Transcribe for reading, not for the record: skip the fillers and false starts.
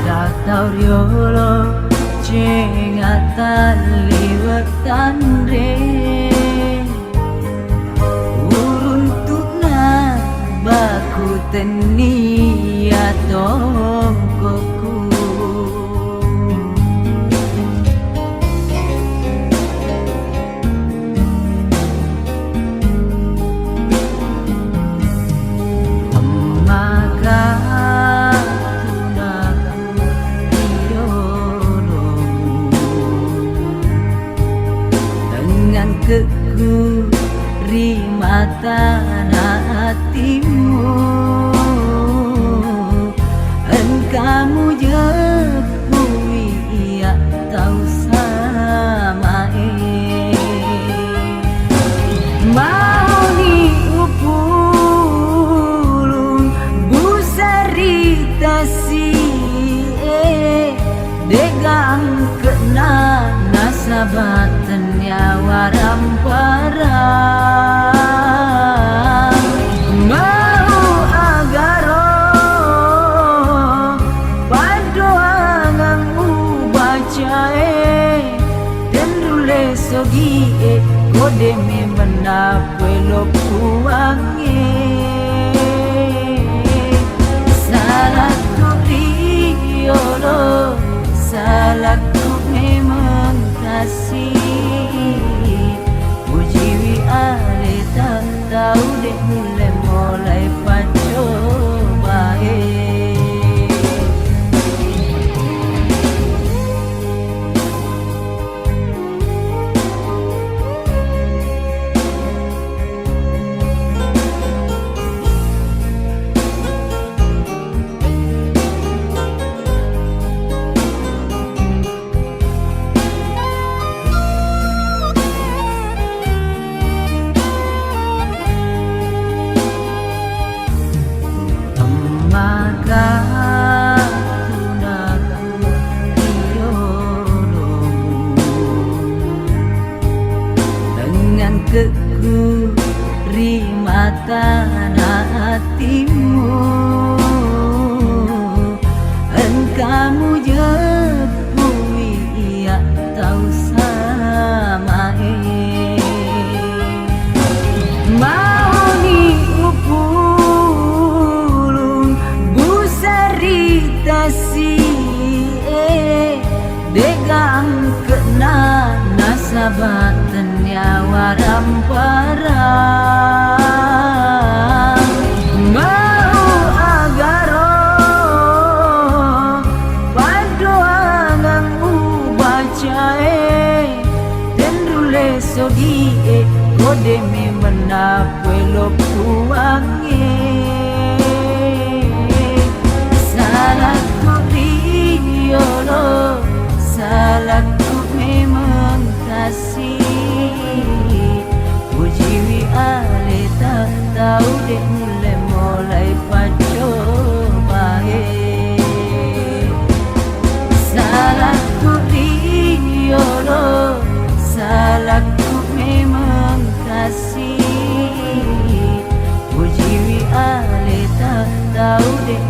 Ratau riolo cengatan liwetan re uruntuna baku teni atong koku ku rimata hatimu engkamu jepui ia tahu sama mau ni upulung busari tasi degang kena nasabatan nyawa ramparang mau agaro padoangan ubacae dan rule sogi kode me menapelo puange salahku riolo salahku memang kasih ujiwi ale tak tahu deh mulai pacoba ku rimata hatimu engkamu jepui ia tahu sama mau ni upulung busari tasi degang kena nasabatan nyawa ramparang mau agaro padoangan ubacae dan rule sogi kode me menapelo puange salahku riolo salahku memang kasih ujiwi ale tak tahu deh mulai pacoba salahku riolo salahku memang kasih ujiwi ale tak tahu deh